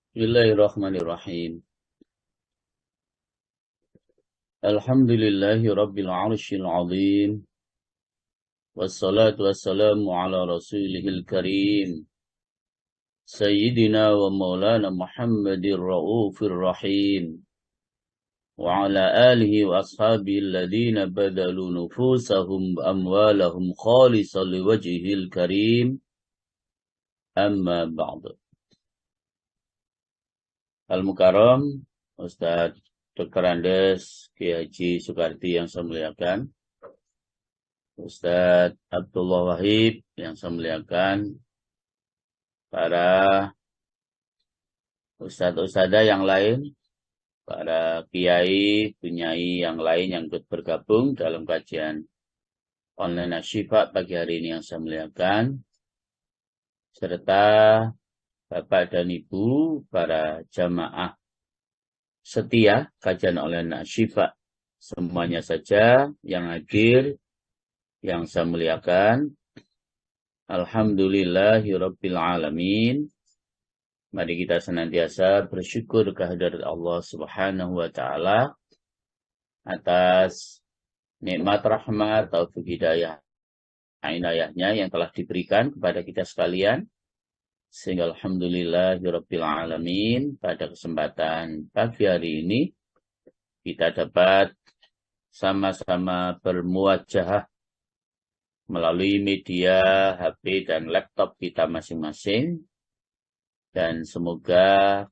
Bismillahirrahmanirrahim. Alhamdulillahi Rabbil Arshil Azim. Wassalatu wassalamu ala Rasulihil Karim. Sayyidina wa maulana Muhammadir Ra'ufir Rahim. Wa ala alihi wa ashabihi alladhina badalu nufusahum amwalahum khalisan liwajhihil karim. Amma ba'du. Al-Mukarram, Ustaz Dr. Andes, Kiai Haji Soekardi yang saya muliakan, Ustaz Abdullah Wahid yang saya muliakan, para ustadz-ustadzah yang lain, para kiai, bunyai yang lain yang ikut bergabung dalam kajian online Asy-Syifa pagi hari ini yang saya muliakan, serta Bapak dan Ibu, para jamaah setia kajian online Asy-Syifa, semuanya saja yang hadir, yang saya muliakan. Alhamdulillahirabbil alamin. Mari kita senantiasa bersyukur kehadirat Allah Subhanahu wa taala atas nikmat rahmat, taufik hidayah, inayahnya yang telah diberikan kepada kita sekalian. Sehingga alhamdulillahirabbil alamin, pada kesempatan pagi hari ini kita dapat sama-sama bermuajahah melalui media HP dan laptop kita masing-masing, dan semoga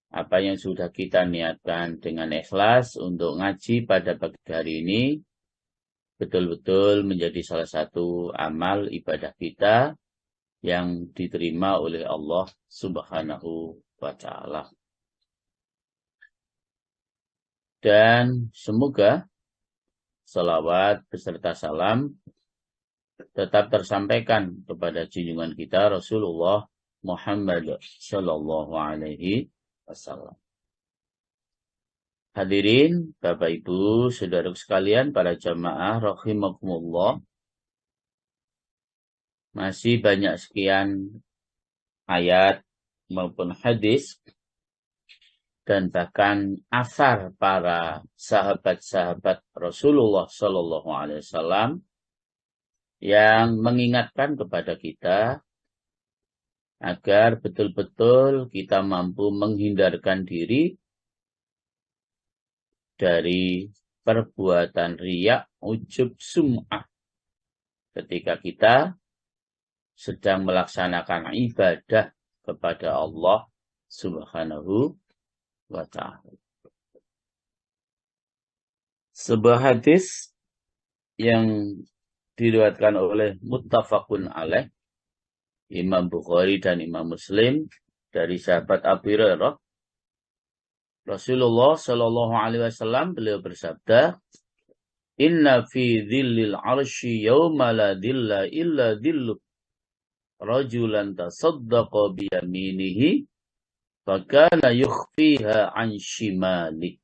apa yang sudah kita niatkan dengan ikhlas untuk ngaji pada pagi hari ini betul-betul menjadi salah satu amal ibadah kita yang diterima oleh Allah Subhanahu wa ta'ala. Dan semoga salawat beserta salam tetap tersampaikan kepada junjungan kita Rasulullah Muhammad sallallahu alaihi wasallam. Hadirin Bapak Ibu, saudara sekalian, para jamaah rahimakumullah, masih banyak sekian ayat maupun hadis dan bahkan asar para sahabat-sahabat Rasulullah sallallahu alaihi wasallam yang mengingatkan kepada kita agar betul-betul kita mampu menghindarkan diri dari perbuatan riya, ujub, sum'ah ketika kita sedang melaksanakan ibadah kepada Allah Subhanahu wa ta'ala. Sebuah hadis yang diriwayatkan oleh muttafaqun alaih, Imam Bukhari dan Imam Muslim, dari sahabat Abu Hurairah, Rasulullah Shallallahu Alaihi Wasallam, beliau bersabda, Inna fi dhillil arsy yawma la dhilla illa dhillu rajulan tasaddaqa biyaminihi fakana yukhfiha an shimali.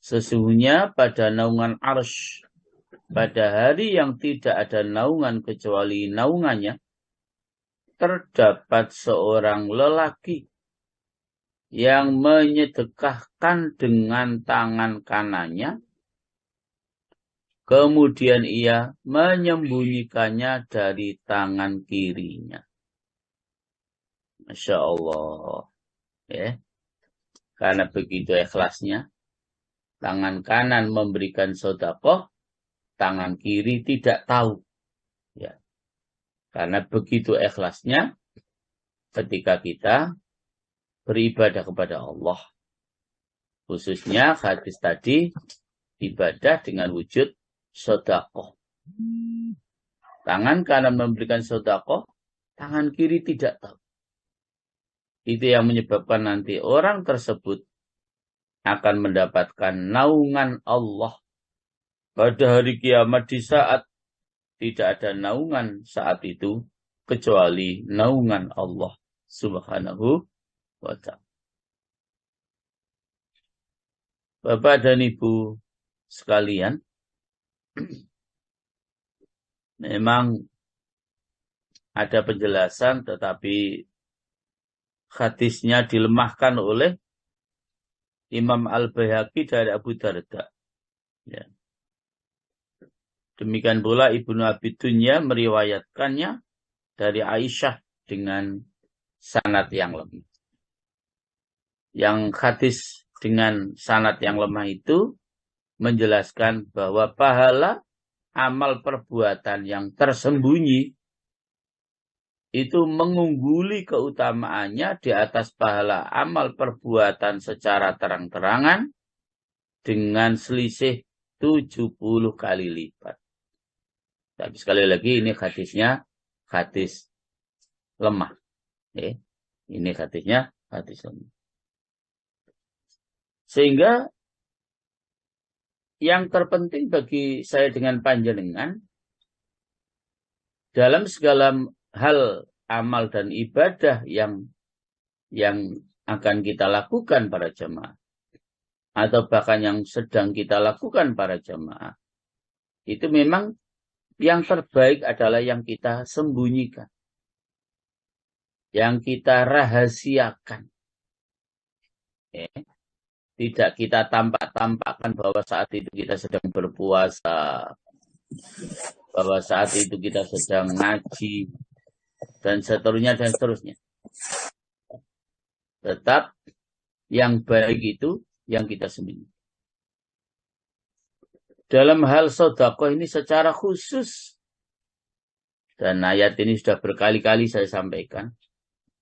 Sesungguhnya pada naungan arsy, pada hari yang tidak ada naungan kecuali naungannya, terdapat seorang lelaki yang menyedekahkan dengan tangan kanannya, kemudian ia menyembunyikannya dari tangan kirinya. Masya Allah. Ya. Karena begitu ikhlasnya, tangan kanan memberikan sedekah, tangan kiri tidak tahu. Ya. Karena begitu ikhlasnya ketika kita beribadah kepada Allah. Khususnya hadis tadi, ibadah dengan wujud sedekah. Tangan kanan memberikan sedekah, tangan kiri tidak tahu. Itu yang menyebabkan nanti orang tersebut akan mendapatkan naungan Allah pada hari kiamat, di saat tidak ada naungan saat itu kecuali naungan Allah Subhanahu wa ta'ala. Bapak dan Ibu sekalian, memang ada penjelasan, tetapi hadisnya dilemahkan oleh Imam Al-Baihaqi dari Abu Darda. Ya. Demikian pula Ibnu Abi Dunya meriwayatkannya dari Aisyah dengan sanad yang lemah. Yang hadis dengan sanad yang lemah itu menjelaskan bahwa pahala amal perbuatan yang tersembunyi itu mengungguli keutamaannya di atas pahala amal perbuatan secara terang-terangan dengan selisih 70 kali lipat. Tapi sekali lagi ini hadisnya hadis lemah. Ini hadisnya hadis lemah. Sehingga yang terpenting bagi saya dengan panjenengan dalam segala hal amal dan ibadah yang akan kita lakukan para jemaah atau bahkan yang sedang kita lakukan para jemaah, itu memang yang terbaik adalah yang kita sembunyikan, yang kita rahasiakan. Tidak kita tampak-tampakkan bahwa saat itu kita sedang berpuasa, bahwa saat itu kita sedang ngaji, dan seterusnya. Tetap yang baik itu yang kita sembunyi. Dalam hal sedekah ini secara khusus, dan ayat ini sudah berkali-kali saya sampaikan,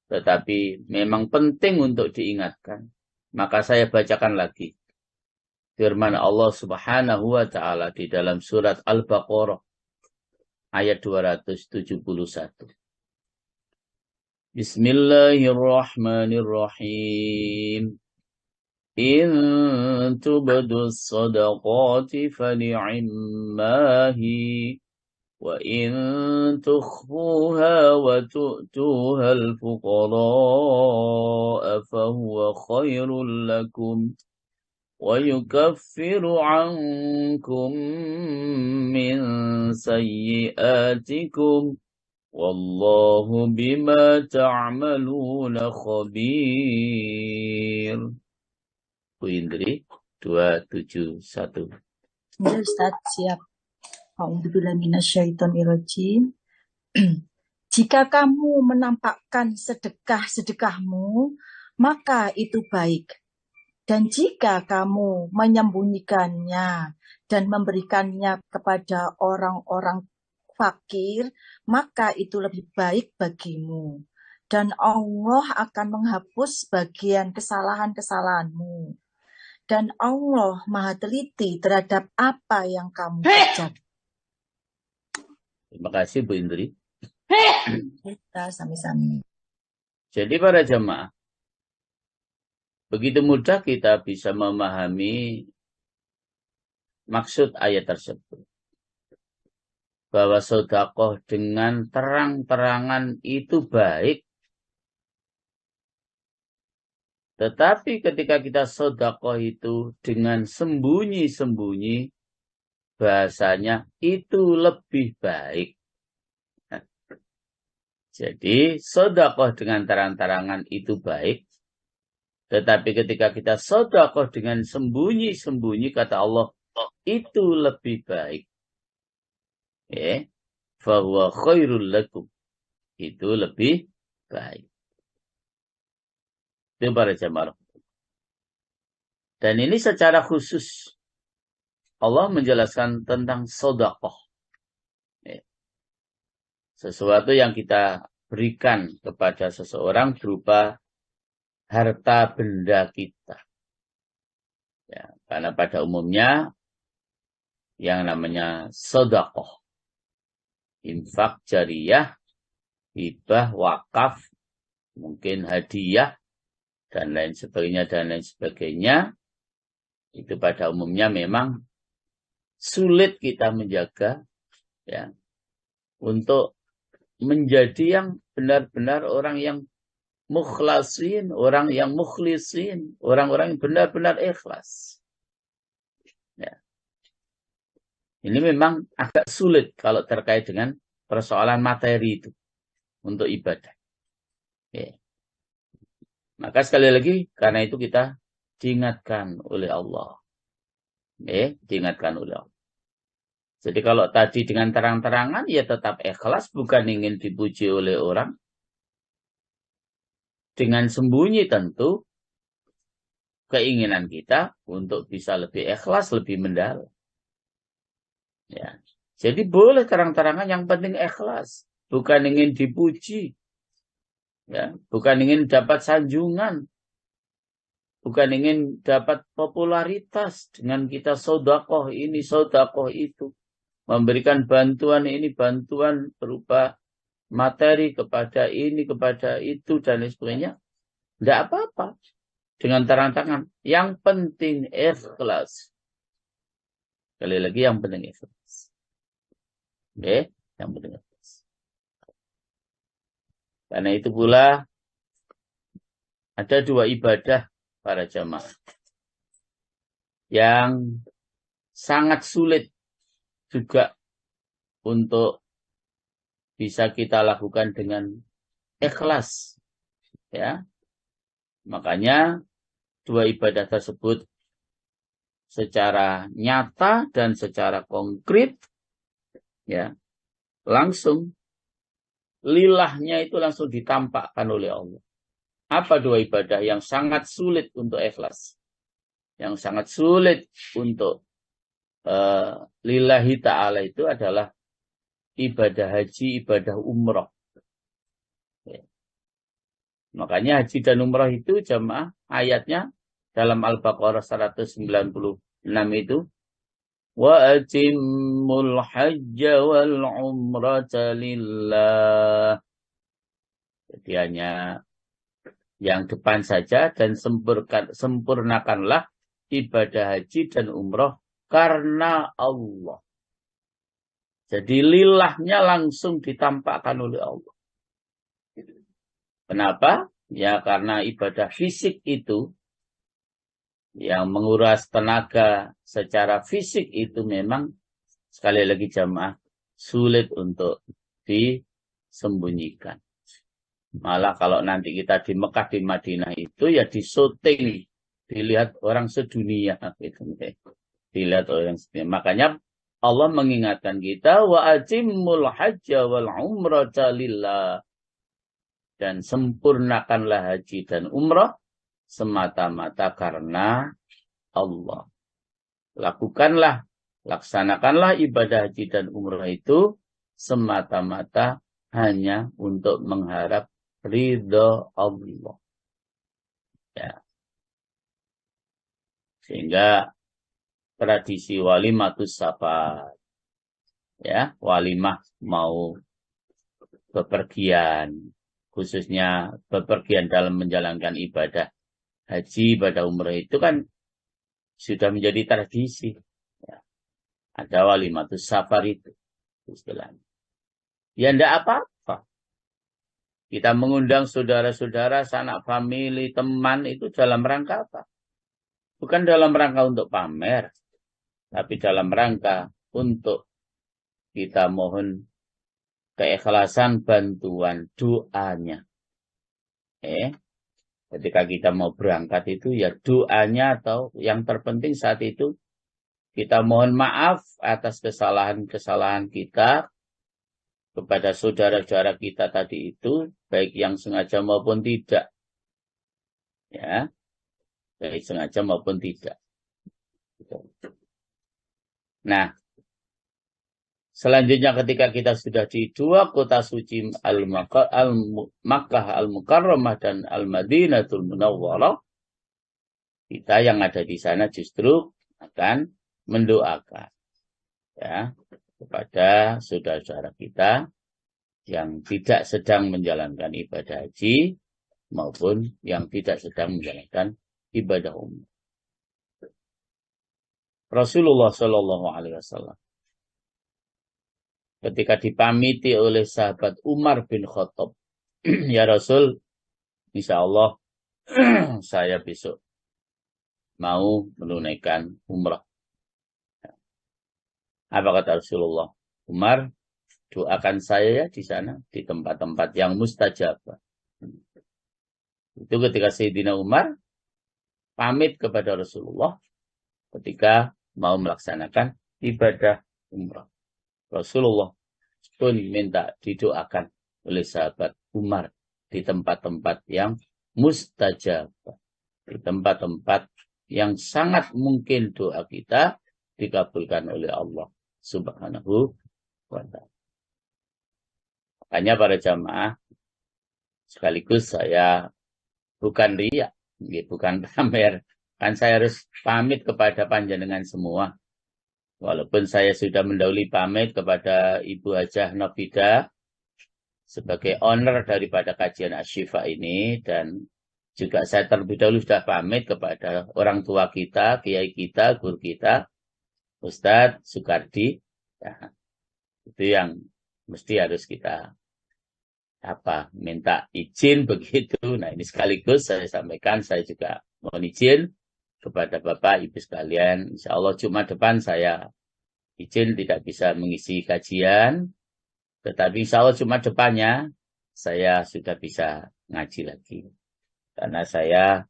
tetapi memang penting untuk diingatkan. Maka saya bacakan lagi firman Allah Subhanahu wa taala di dalam surat Al-Baqarah ayat 271. Bismillahirrahmanirrahim. In tubdus sadaqati fani'immahi wa in tukhfuha wa tu'tuha al-fuqara'a fahuwa khairul lakum wa yukaffiru 'ankum min sayyi'atikum wallahu bima ta'maluna khabir. Bu Indri 271. Ya Ustaz, siap. A'udzubillahi minasyaitonirrajim. Jika kamu menampakkan sedekah-sedekahmu, maka itu baik. Dan jika kamu menyembunyikannya dan memberikannya kepada orang-orang fakir, maka itu lebih baik bagimu. Dan Allah akan menghapus bagian kesalahan-kesalahanmu. Dan Allah Maha Teliti terhadap apa yang kamu kerjakan. Terima kasih Bu Indri. Kita sami-sami. Jadi para jemaah, begitu mudah kita bisa memahami maksud ayat tersebut. Bahwa sedekah dengan terang-terangan itu baik. Tetapi ketika kita sedekah itu dengan sembunyi-sembunyi, bahasanya itu lebih baik. Jadi sedekah dengan terang-terangan itu baik. Tetapi ketika kita sedekah dengan sembunyi-sembunyi, kata Allah, itu lebih baik. Fahuwa khairul lakum. Itu lebih baik. Itu para jemaah. Dan ini secara khusus Allah menjelaskan tentang sedekah. Sesuatu yang kita berikan kepada seseorang berupa harta benda kita. Ya, karena pada umumnya yang namanya sedekah, infak jariyah, hibah, wakaf, mungkin hadiah, dan lain sebagainya, itu pada umumnya memang sulit kita menjaga, ya, untuk menjadi yang benar-benar orang yang mukhlasin, orang yang mukhlisin, orang-orang yang benar-benar ikhlas. Ya. Ini memang agak sulit kalau terkait dengan persoalan materi itu untuk ibadah. Ya. Maka sekali lagi, karena itu kita diingatkan oleh Allah. Diingatkan oleh Allah. Jadi kalau tadi dengan terang-terangan, ya tetap ikhlas, bukan ingin dipuji oleh orang. Dengan sembunyi tentu, keinginan kita untuk bisa lebih ikhlas, lebih mendalam. Ya. Jadi boleh terang-terangan, yang penting ikhlas. Bukan ingin dipuji. Ya. Bukan ingin dapat sanjungan. Bukan ingin dapat popularitas dengan kita sodakoh ini, sodakoh itu. Memberikan bantuan ini, bantuan berupa materi kepada ini, kepada itu, dan lain sebagainya. Tidak apa-apa. Dengan terang-terangan. Yang penting ikhlas. Sekali lagi, yang penting ikhlas. Yang penting ikhlas. Karena itu pula, ada dua ibadah para jamaah yang sangat sulit juga untuk bisa kita lakukan dengan ikhlas. Ya. Makanya dua ibadah tersebut secara nyata dan secara konkret, ya, langsung lilahnya itu langsung ditampakkan oleh Allah. Apa dua ibadah yang sangat sulit untuk ikhlas? Yang sangat sulit untuk lillahi ta'ala itu adalah ibadah haji, ibadah umroh. Ya. Makanya haji dan umroh itu jamaah ayatnya dalam Al-Baqarah 196 itu, wa atimul hajja wal umrata lillah. Jadi hanya yang depan saja, dan sempurnakanlah ibadah haji dan umroh karena Allah. Jadi lillahnya langsung ditampakkan oleh Allah. Kenapa? Ya karena ibadah fisik itu yang menguras tenaga secara fisik itu memang sekali lagi jamaah sulit untuk disembunyikan. Malah kalau nanti kita di Mekah, di Madinah itu ya disyuting, dilihat orang sedunia. Gitu. Dilihat orang sedunia. Makanya Allah mengingatkan kita, wa atimul hajja wal umrata lillah. Dan sempurnakanlah haji dan umrah semata-mata karena Allah. Laksanakanlah ibadah haji dan umrah itu semata-mata hanya untuk mengharap ridho Allah. Ya. Sehingga tradisi walimatus safar, ya, walimah mau bepergian, khususnya bepergian dalam menjalankan ibadah haji, ibadah umrah itu kan sudah menjadi tradisi. Ya. Ada walimatus safar itu istilahnya. Ya enggak apa-apa. Kita mengundang saudara-saudara, sanak famili, teman itu dalam rangka apa? Bukan dalam rangka untuk pamer, tapi dalam rangka untuk kita mohon keikhlasan, bantuan, doanya. Ketika kita mau berangkat itu ya doanya, atau yang terpenting saat itu kita mohon maaf atas kesalahan-kesalahan kita kepada saudara-saudara kita tadi itu, baik yang sengaja maupun tidak. Ya, baik sengaja maupun tidak. Nah, selanjutnya ketika kita sudah di dua kota suci Al-Makkah Al-Mukarramah dan Al-Madinatul Munawwarah, kita yang ada di sana justru akan mendoakan, ya, kepada saudara-saudara kita yang tidak sedang menjalankan ibadah haji maupun yang tidak sedang menjalankan ibadah umrah. Rasulullah Shallallahu Alaihi Wasallam ketika dipamiti oleh sahabat Umar bin Khattab, ya Rasul, insya Allah saya besok mau menunaikan umrah. Apa kata Rasulullah? Umar, doakan saya ya di sana, di tempat-tempat yang mustajab. Itu Itu ketika Sayyidina Umar pamit kepada Rasulullah ketika mau melaksanakan ibadah umrah. Rasulullah pun minta didoakan oleh sahabat Umar di tempat-tempat yang mustajab, di tempat-tempat yang sangat mungkin doa kita dikabulkan oleh Allah Subhanahu wa ta'ala. Makanya para jamaah, sekaligus saya bukan riya, bukan pamer. Kan saya harus pamit kepada panjenengan semua. Walaupun saya sudah mendahului pamit kepada Ibu Hajah Nofida sebagai owner daripada kajian Asy-Syifa ini, dan juga saya terlebih dahulu sudah pamit kepada orang tua kita, kiai kita, guru kita, Ustadz Sukardi. Ya, itu yang mesti harus kita minta izin begitu. Nah, ini sekaligus saya sampaikan, saya juga mohon izin kepada Bapak Ibu sekalian. Insya Allah Jumat depan saya izin tidak bisa mengisi kajian, tetapi insya Allah Jumat depannya saya sudah bisa ngaji lagi. Karena saya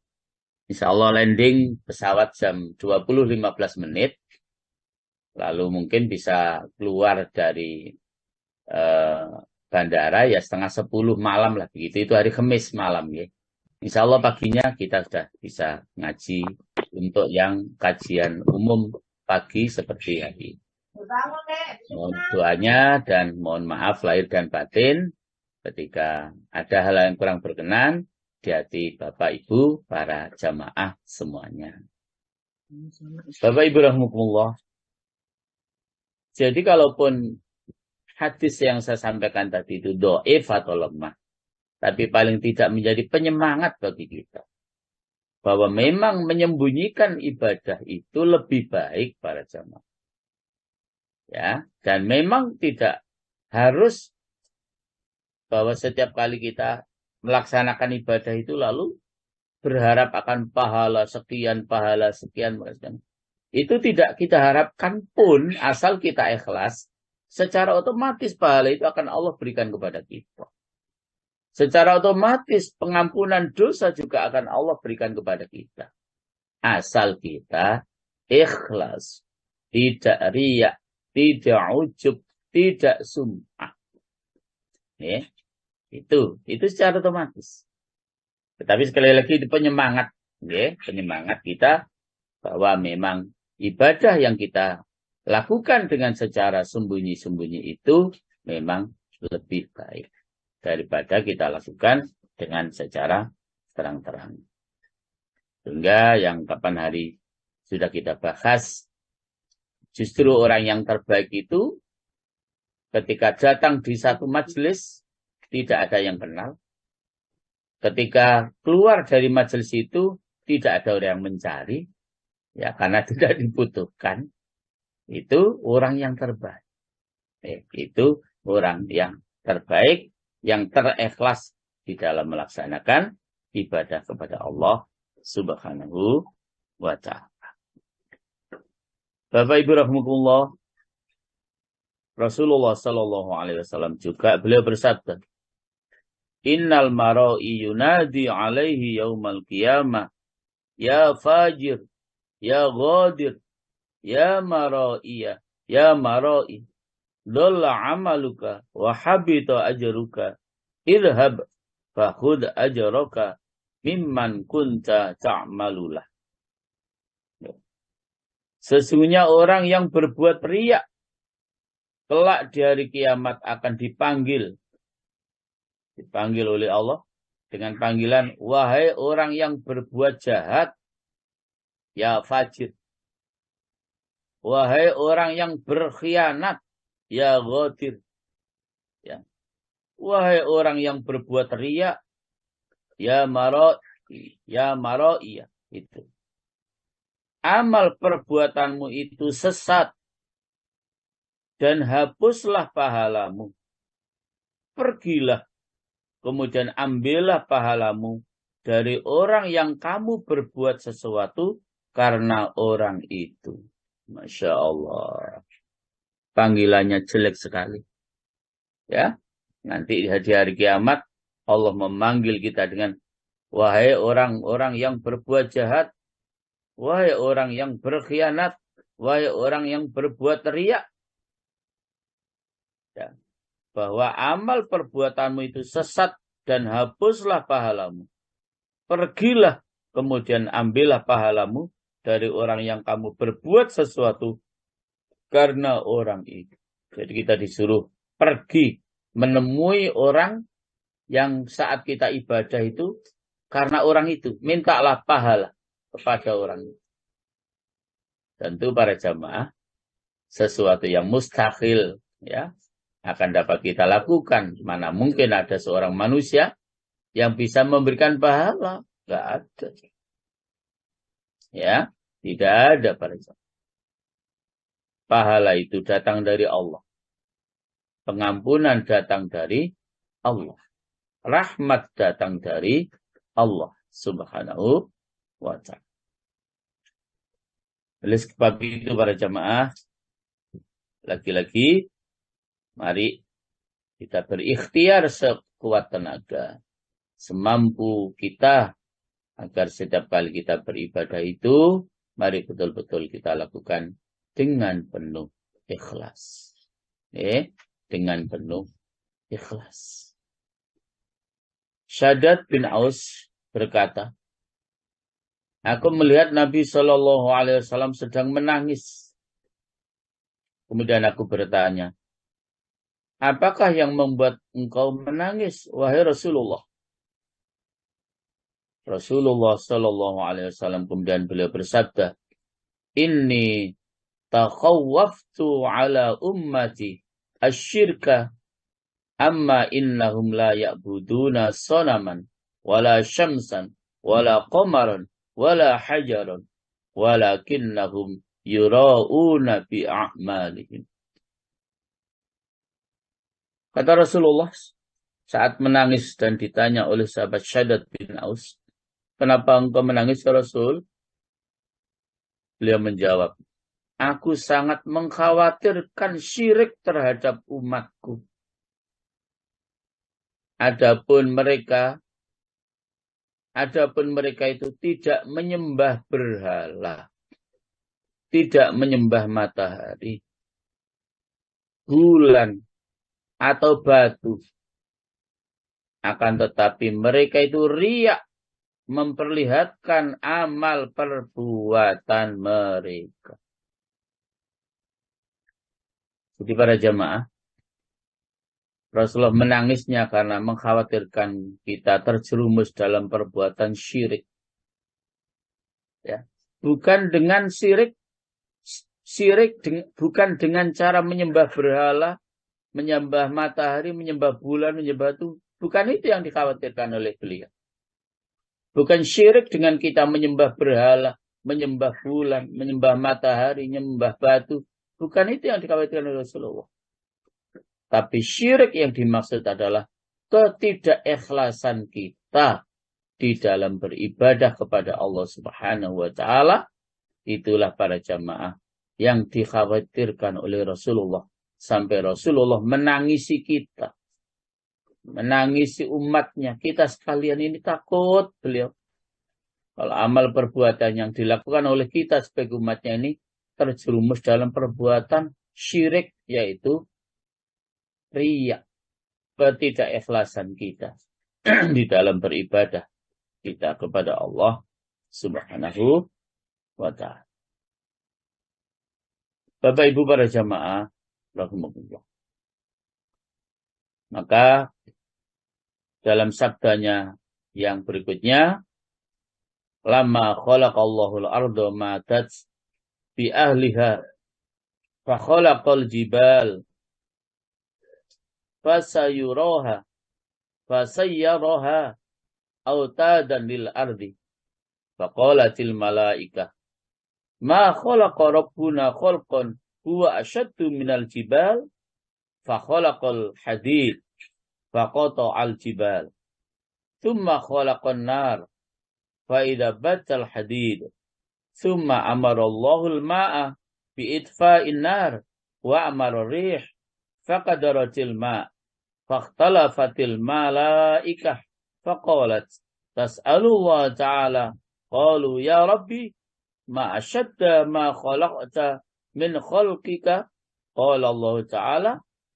insya Allah landing pesawat jam 20.15 menit, lalu mungkin bisa keluar dari bandara ya setengah 10 malam lah begitu. Itu hari Kamis malam ya. Insya Allah paginya kita sudah bisa ngaji untuk yang kajian umum pagi seperti hari. Mohon doanya dan mohon maaf lahir dan batin ketika ada hal yang kurang berkenan di hati Bapak Ibu para jamaah semuanya. Bapak Ibu rahimakumullah. Jadi kalaupun hadis yang saya sampaikan tadi itu dhaif atau lemah, tapi paling tidak menjadi penyemangat bagi kita. Bahwa memang menyembunyikan ibadah itu lebih baik para jamaah. Ya, dan memang tidak harus bahwa setiap kali kita melaksanakan ibadah itu lalu berharap akan pahala sekian. Itu tidak kita harapkan pun, asal kita ikhlas, secara otomatis pahala itu akan Allah berikan kepada kita. Secara otomatis pengampunan dosa juga akan Allah berikan kepada kita. Asal kita ikhlas, tidak riya, tidak ujub, tidak sum'ah. Ya, itu secara otomatis. Tetapi sekali lagi itu penyemangat, ya, penyemangat kita bahwa memang ibadah yang kita lakukan dengan secara sembunyi-sembunyi itu memang lebih baik daripada kita lakukan dengan secara terang-terang. Sehingga yang kapan hari sudah kita bahas, justru orang yang terbaik itu ketika datang di satu majelis tidak ada yang kenal. Ketika keluar dari majelis itu tidak ada orang yang mencari, ya karena tidak dibutuhkan. Itu orang yang terbaik. Itu orang yang terbaik, yang terikhlas di dalam melaksanakan ibadah kepada Allah Subhanahu wa ta'ala. Bapak Ibu rahimakumullah, Rasulullah sallallahu alaihi wasallam juga beliau bersabda, Innal mar'i yunadi alaihi yaumal qiyamah, ya fajir, ya ghadir, ya mara'iyah, ya mara'i, dhalla amaluka wa habita ajruka, idhab fakhud ajraka mimman kunta ta'malulah. Sesungguhnya orang yang berbuat riya kelak di hari kiamat akan dipanggil oleh Allah dengan panggilan, wahai orang yang berbuat jahat, ya fajir. Wahai orang yang berkhianat, ya ghadir. Ya. Wahai orang yang berbuat riya, ya mara'i, itu. Amal perbuatanmu itu sesat dan hapuslah pahalamu. Pergilah, kemudian ambillah pahalamu dari orang yang kamu berbuat sesuatu karena orang itu. Masya Allah. Panggilannya jelek sekali. Ya, nanti di hari kiamat Allah memanggil kita dengan, Wahai orang-orang yang berbuat jahat, wahai orang yang berkhianat, wahai orang yang berbuat riya. Ya, bahwa amal perbuatanmu itu sesat dan hapuslah pahalamu. Pergilah, kemudian ambillah pahalamu dari orang yang kamu berbuat sesuatu karena orang itu. Jadi kita disuruh pergi menemui orang yang saat kita ibadah itu karena orang itu. Mintalah pahala kepada orang itu. Tentu para jamaah sesuatu yang mustahil ya akan dapat kita lakukan. Mana mungkin ada seorang manusia yang bisa memberikan pahala? Enggak ada. Ya, tidak ada para jamaah. Pahala itu datang dari Allah. Pengampunan datang dari Allah. Rahmat datang dari Allah Subhanahu wa ta'ala. Oleh sebab itu para jamaah, lagi-lagi mari kita berikhtiar sekuat tenaga, semampu kita, agar setiap kali kita beribadah itu, mari betul-betul kita lakukan dengan penuh ikhlas. Dengan penuh ikhlas. Shaddad bin Aus berkata, aku melihat Nabi SAW sedang menangis. Kemudian aku bertanya, apakah yang membuat engkau menangis, wahai Rasulullah? Rasulullah SAW kemudian beliau bersabda, Inni takhawwaftu ala ummati asyirka amma innahum la ya'buduna sonaman wala syamsan wala qamaran wala hajaran walakinnahum yura'una bi'a'malihim. Kata Rasulullah saat menangis dan ditanya oleh sahabat Shaddad bin Aus, kenapa engkau menangis ya Rasul? Beliau menjawab, aku sangat mengkhawatirkan syirik terhadap umatku. Adapun mereka itu tidak menyembah berhala, tidak menyembah matahari, bulan, atau batu. Akan tetapi mereka itu riya, memperlihatkan amal perbuatan mereka. Jadi para jamaah, Rasulullah menangisnya karena mengkhawatirkan kita terjerumus dalam perbuatan syirik. Ya. Bukan dengan syirik bukan dengan cara menyembah berhala, menyembah matahari, menyembah bulan, menyembah itu. Bukan itu yang dikhawatirkan oleh beliau. Bukan syirik dengan kita menyembah berhala, menyembah bulan, menyembah matahari, menyembah batu. Bukan itu yang dikhawatirkan oleh Rasulullah. Tapi syirik yang dimaksud adalah ketidakikhlasan kita di dalam beribadah kepada Allah Subhanahu wa ta'ala. Itulah para jamaah yang dikhawatirkan oleh Rasulullah. Sampai Rasulullah menangisi kita. Menangisi umatnya. Kita sekalian ini takut beliau. Kalau amal perbuatan yang dilakukan oleh kita sebagai umatnya ini terjerumus dalam perbuatan syirik, yaitu riya, ketidakikhlasan kita di dalam beribadah kita kepada Allah Subhanahu wa ta'ala. Bapak Ibu para jamaah rahimakumullah. Maka dalam sabdanya yang berikutnya, lama khalaqallahu al-arda matat bi ahliha fa khalaqal jibal fasayuraha fasayyaraha autadan lil ardi faqalatil malaikah ma khalaqa rabbuna khalqan huwa ashaddu minal jibal fa khalaqal hadid faqata'al jibal thumma khalaqan nar fa idza batal hadid thumma amara Allahul ma'a bi itfa'in nar wa amara rih faqadaratil ma' فاختلفت الملائكة فقالت tas'alullah ta'ala. Qalu ya Rabbi ma ashadda ma khalaqta min khalqika. Qala Allah ta'ala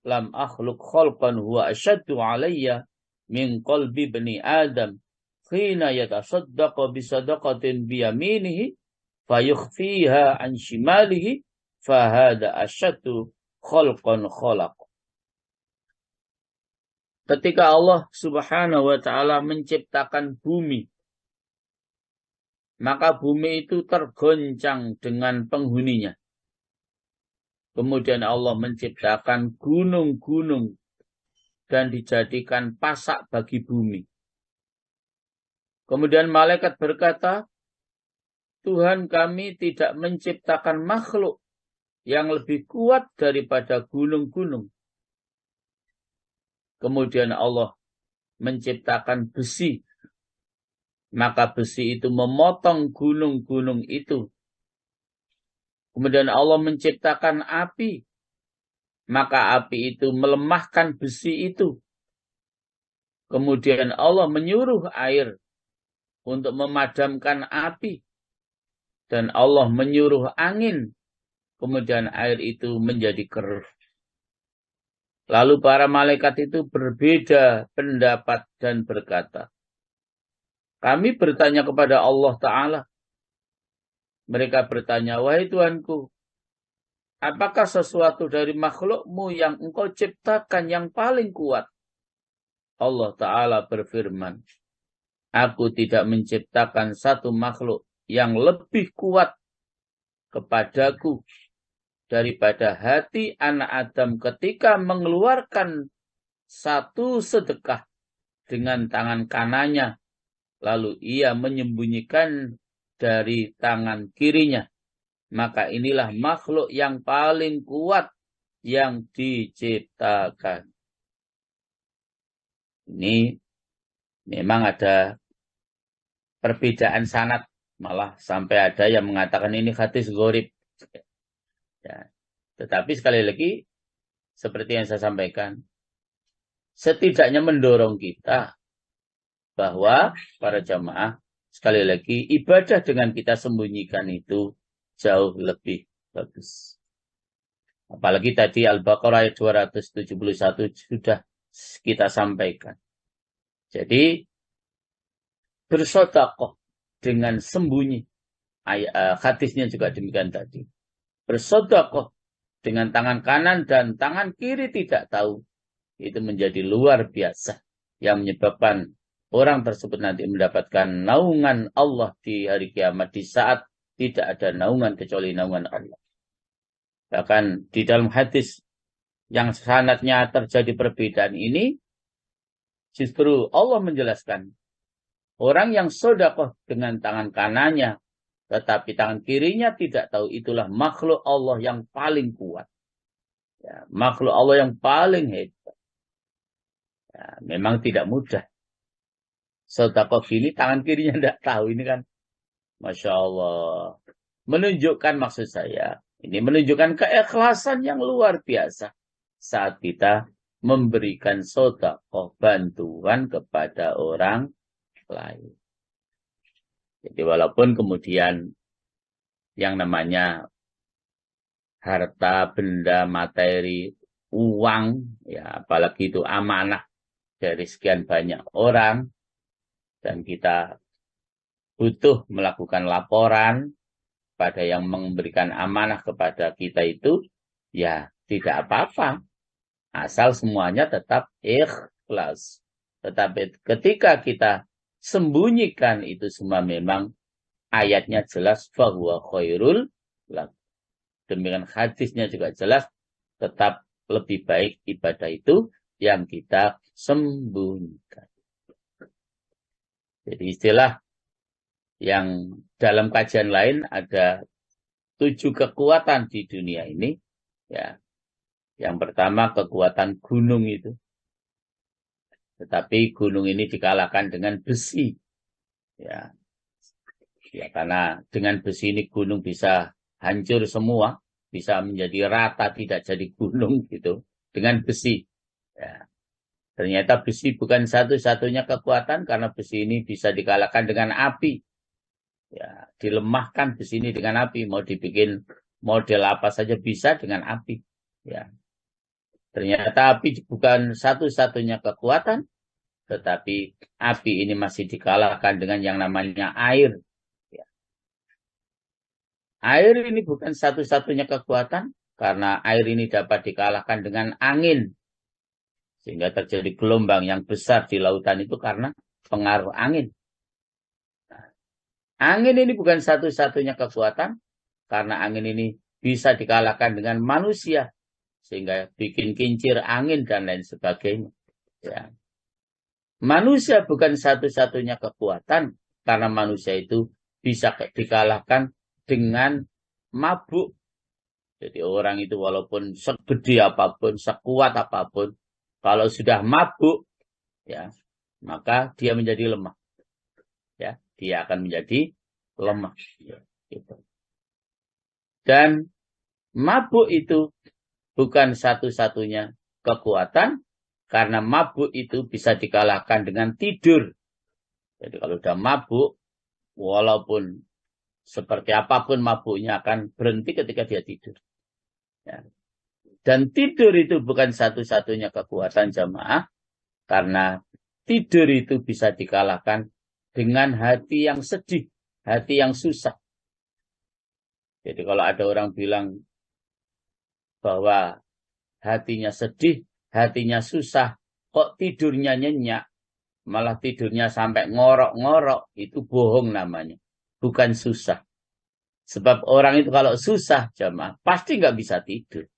lam akhluq khalqan huwa ashaddu alayya min qalbi bani Adam. Khina yatasaddaqa bisadaqatin biyaminihi fayukhfiha an shimalihi fahada ashaddu khalqan khalaq. Ketika Allah Subhanahu wa ta'ala menciptakan bumi, maka bumi itu tergoncang dengan penghuninya. Kemudian Allah menciptakan gunung-gunung dan dijadikan pasak bagi bumi. Kemudian malaikat berkata, Tuhan kami tidak menciptakan makhluk yang lebih kuat daripada gunung-gunung. Kemudian Allah menciptakan besi. Maka besi itu memotong gunung-gunung itu. Kemudian Allah menciptakan api. Maka api itu melemahkan besi itu. Kemudian Allah menyuruh air untuk memadamkan api. Dan Allah menyuruh angin. Kemudian air itu menjadi keruh. Lalu para malaikat itu berbeda pendapat dan berkata, kami bertanya kepada Allah Ta'ala. Mereka bertanya, wahai Tuhanku, apakah sesuatu dari makhlukmu yang engkau ciptakan yang paling kuat? Allah Ta'ala berfirman, aku tidak menciptakan satu makhluk yang lebih kuat kepadaku daripada hati anak Adam ketika mengeluarkan satu sedekah dengan tangan kanannya, lalu ia menyembunyikan dari tangan kirinya. Maka inilah makhluk yang paling kuat yang diciptakan. Ini memang ada perbedaan sanad, malah sampai ada yang mengatakan ini hadis gharib. Ya. Tetapi sekali lagi, seperti yang saya sampaikan, setidaknya mendorong kita bahwa para jamaah, sekali lagi, ibadah dengan kita sembunyikan itu jauh lebih bagus. Apalagi tadi Al-Baqarah ayat 271 sudah kita sampaikan. Jadi, bersedekah dengan sembunyi. Hadisnya juga demikian tadi. Bersedekah dengan tangan kanan dan tangan kiri tidak tahu. Itu menjadi luar biasa. Yang menyebabkan orang tersebut nanti mendapatkan naungan Allah di hari kiamat. Di saat tidak ada naungan kecuali naungan Allah. Bahkan di dalam hadis yang sanadnya terjadi perbedaan ini, justru Allah menjelaskan. Orang yang sedekah dengan tangan kanannya, tetapi tangan kirinya tidak tahu, itulah makhluk Allah yang paling kuat. Ya, makhluk Allah yang paling hebat. Ya, memang tidak mudah. Sedekah gini tangan kirinya tidak tahu. Ini kan Masya Allah. Menunjukkan maksud saya. Ini menunjukkan keikhlasan yang luar biasa. Saat kita memberikan sedekah bantuan kepada orang lain. Jadi walaupun kemudian yang namanya harta, benda, materi, uang, ya apalagi itu amanah dari sekian banyak orang, dan kita butuh melakukan laporan pada yang memberikan amanah kepada kita itu, ya tidak apa-apa. Asal semuanya tetap ikhlas. Tetapi ketika kita sembunyikan itu semua, memang ayatnya jelas fahuwa khairul lakum. Demikian hadisnya juga jelas, tetap lebih baik ibadah itu yang kita sembunyikan. Jadi istilah yang dalam kajian lain ada 7 kekuatan di dunia ini. Ya, yang pertama kekuatan gunung itu. Tetapi gunung ini dikalahkan dengan besi. Ya, karena dengan besi ini gunung bisa hancur semua, bisa menjadi rata, tidak jadi gunung gitu dengan besi. Ya. Ternyata besi bukan satu-satunya kekuatan karena besi ini bisa dikalahkan dengan api. Ya, dilemahkan besi ini dengan api. Mau dibikin model apa saja bisa dengan api. Ya. Ternyata api bukan satu-satunya kekuatan, tetapi api ini masih dikalahkan dengan yang namanya air. Ya. Air ini bukan satu-satunya kekuatan, karena air ini dapat dikalahkan dengan angin. Sehingga terjadi gelombang yang besar di lautan itu karena pengaruh angin. Angin ini bukan satu-satunya kekuatan, karena angin ini bisa dikalahkan dengan manusia. Sehingga bikin kincir angin dan lain sebagainya. Ya. Manusia bukan satu-satunya kekuatan, karena manusia itu bisa dikalahkan dengan mabuk. Jadi orang itu walaupun segede apapun, sekuat apapun, kalau sudah mabuk, ya, maka dia menjadi lemah. Ya, dia akan menjadi lemah. Ya, gitu. Dan mabuk itu bukan satu-satunya kekuatan, karena mabuk itu bisa dikalahkan dengan tidur. Jadi kalau udah mabuk, walaupun seperti apapun mabuknya akan berhenti ketika dia tidur. Ya. Dan tidur itu bukan satu-satunya kekuatan jamaah, karena tidur itu bisa dikalahkan dengan hati yang sedih, hati yang susah. Jadi kalau ada orang bilang bahwa hatinya sedih, hatinya susah, kok tidurnya nyenyak, malah tidurnya sampai ngorok-ngorok, itu bohong namanya. Bukan susah. Sebab orang itu kalau susah jamaah, pasti nggak bisa tidur.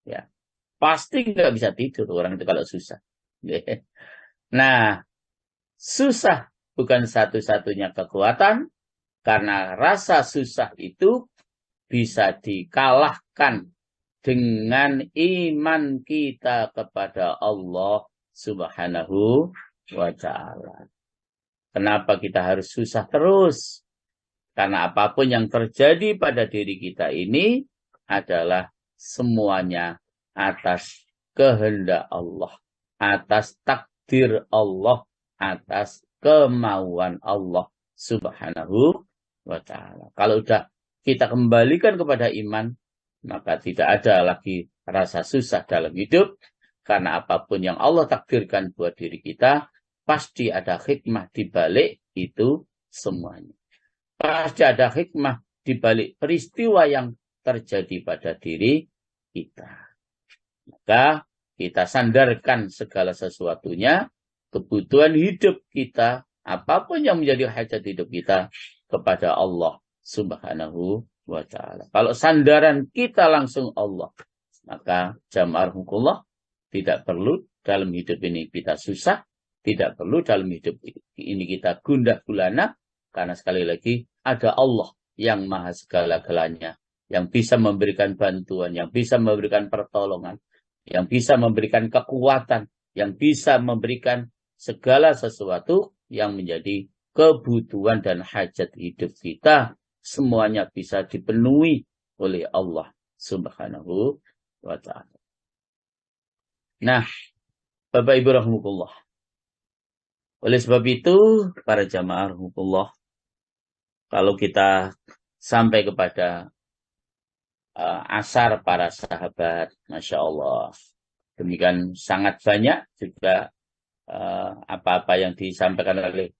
Ya, pasti nggak bisa tidur orang itu kalau susah. Nah, susah bukan satu-satunya kekuatan, karena rasa susah itu bisa dikalahkan dengan iman kita kepada Allah Subhanahu wa Ta'ala. Kenapa kita harus susah terus? Karena apapun yang terjadi pada diri kita ini adalah semuanya atas kehendak Allah, atas takdir Allah, atas kemauan Allah Subhanahu wa Ta'ala. Kalau sudah kita kembalikan kepada iman, maka tidak ada lagi rasa susah dalam hidup, karena apapun yang Allah takdirkan buat diri kita, pasti ada hikmah di balik itu semuanya. Pasti ada hikmah di balik peristiwa yang terjadi pada diri kita. Maka kita sandarkan segala sesuatunya, kebutuhan hidup kita, apapun yang menjadi hajat hidup kita, kepada Allah Subhanahu wa Ta'ala. Kalau sandaran kita langsung Allah, maka jamaah rahmatullah, tidak perlu dalam hidup ini kita susah, tidak perlu dalam hidup ini kita gundah gulana, karena sekali lagi ada Allah yang maha segala-galanya, yang bisa memberikan bantuan, yang bisa memberikan pertolongan, yang bisa memberikan kekuatan, yang bisa memberikan segala sesuatu yang menjadi kebutuhan dan hajat hidup kita, semuanya bisa dipenuhi oleh Allah Subhanahu wa Ta'ala. Nah, Bapak Ibu rahmatullah, oleh sebab itu para jamaah rahmatullah, kalau kita sampai kepada asar para sahabat, Masya Allah, demikian sangat banyak juga apa-apa yang disampaikan oleh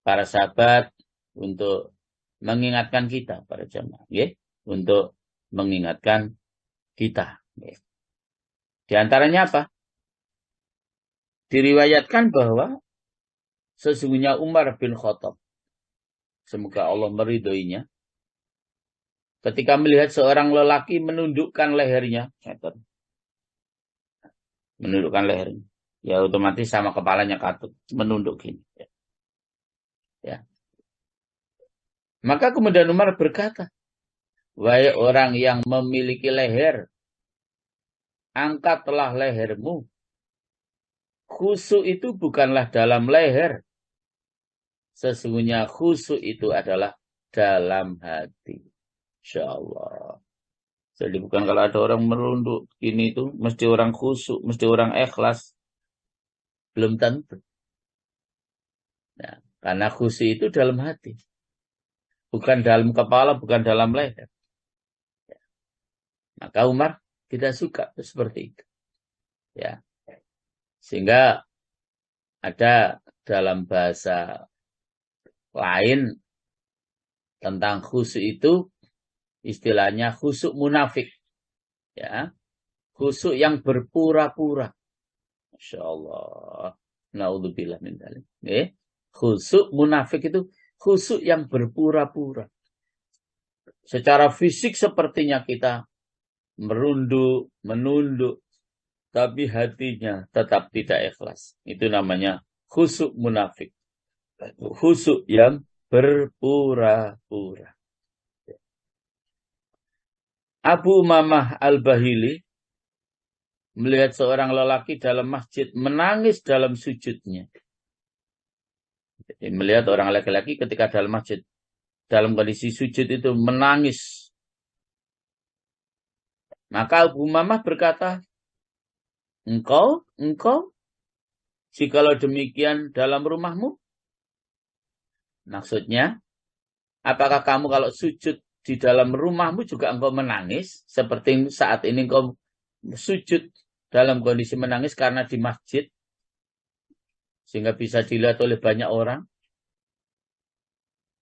para sahabat untuk mengingatkan kita, para jamaah, ya, untuk mengingatkan kita. Ya. Di antaranya apa? Diriwayatkan bahwa sesungguhnya Umar bin Khattab, semoga Allah meridhoinya, ketika melihat seorang lelaki menundukkan lehernya, menundukkan lehernya, ya otomatis sama kepalanya katut, menunduk gini. Ya. Maka kemudian Umar berkata, wahai orang yang memiliki leher, angkatlah lehermu. Khusyuk itu bukanlah dalam leher. Sesungguhnya khusyuk itu adalah dalam hati. Insya Allah. Jadi bukan kalau ada orang merunduk ini itu, mesti orang khusyuk, mesti orang ikhlas. Belum tentu. Nah, karena khusyuk itu dalam hati. Bukan dalam kepala, bukan dalam leher. Maka Umar tidak suka seperti itu. Ya. Sehingga ada dalam bahasa lain tentang khusyuk itu istilahnya khusyuk munafik. Ya. Khusyuk yang berpura-pura. Masya Allah. Naudzubillah min dzalik. Khusyuk munafik itu khusyuk yang berpura-pura. Secara fisik sepertinya kita merunduk, menunduk, tapi hatinya tetap tidak ikhlas. Itu namanya khusyuk munafik. Khusyuk yang berpura-pura. Abu Umamah Al-Bahili melihat seorang lelaki dalam masjid menangis dalam sujudnya. Jadi melihat orang laki-laki ketika dalam masjid, dalam kondisi sujud itu menangis. Maka Abu Umamah berkata, engkau, jikalau demikian dalam rumahmu? Maksudnya, apakah kamu kalau sujud di dalam rumahmu juga engkau menangis? Seperti saat ini engkau sujud dalam kondisi menangis karena di masjid. Sehingga bisa dilihat oleh banyak orang.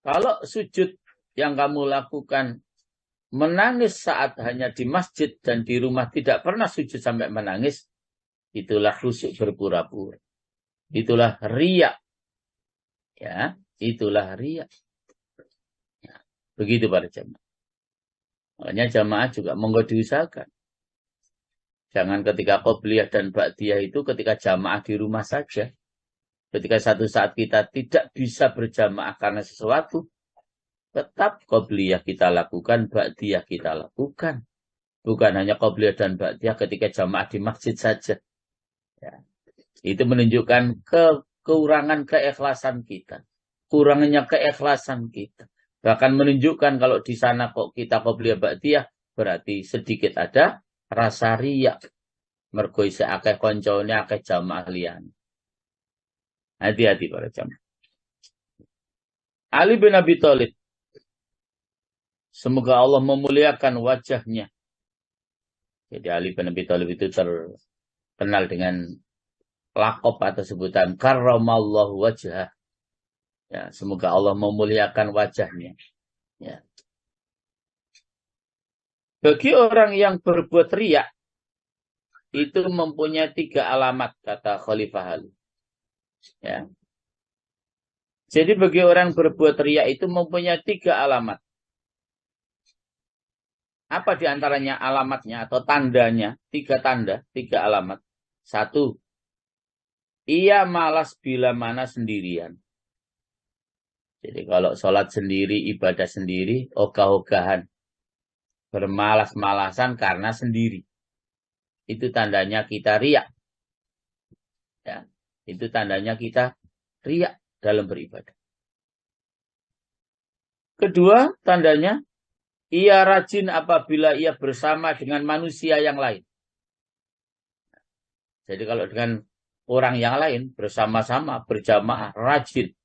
Kalau sujud yang kamu lakukan menangis saat hanya di masjid dan di rumah tidak pernah sujud sampai menangis, itulah khusyuk berpura-pura. Itulah riya. Ya, itulah riya. Ya, begitu para jamaah. Makanya jamaah juga monggo diusahakan. Jangan ketika qobliyah dan ba'diyah itu ketika jamaah di rumah saja. Ketika satu saat kita tidak bisa berjamaah karena sesuatu, tetap qobliyah kita lakukan, ba'diyah kita lakukan. Bukan hanya qobliyah dan ba'diyah ketika jamaah di masjid saja. Ya. Itu menunjukkan kekurangan keikhlasan kita. Kurangnya keikhlasan kita. Bahkan menunjukkan kalau di sana kok kita qobliyah ba'diyah, berarti sedikit ada rasa riya. Mergo isih akeh koncone akeh jamaah liyane. Hati-hati para jamaah. Ali bin Abi Thalib. Semoga Allah memuliakan wajahnya. Jadi Ali bin Abi Thalib itu terkenal dengan lakop atau sebutan karramallahu wajhah. Ya, semoga Allah memuliakan wajahnya. Ya. Bagi orang yang berbuat riya, itu mempunyai 3 alamat, kata Khalifah Ali. Ya. Jadi bagi orang berbuat riya itu mempunyai 3 alamat. Apa diantaranya alamatnya atau tandanya? 3 tanda, 3 alamat. 1, ia malas bila mana sendirian. Jadi kalau sholat sendiri, ibadah sendiri, ogah-ogahan. Bermalas-malasan karena sendiri. Itu tandanya kita riya. Ya, itu tandanya kita riya dalam beribadah. Kedua, tandanya ia rajin apabila ia bersama dengan manusia yang lain. Jadi kalau dengan orang yang lain bersama-sama berjamaah rajin,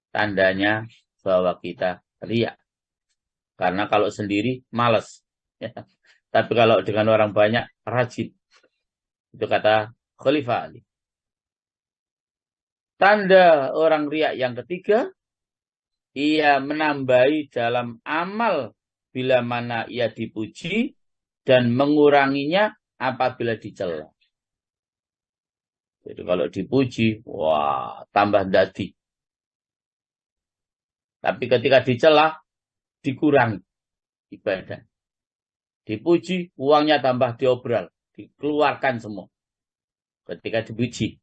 tandanya bahwa kita riya. Karena kalau sendiri malas. Ya. Tapi kalau dengan orang banyak rajin. Itu kata Khalifah Ali. Tanda orang riya yang ketiga, ia menambahi dalam amal bila mana ia dipuji dan menguranginya apabila dicela. Jadi kalau dipuji, wah, tambah dadi. Tapi ketika dicela, dikurangi ibadah. Dipuji, uangnya tambah diobral, dikeluarkan semua. Ketika dipuji.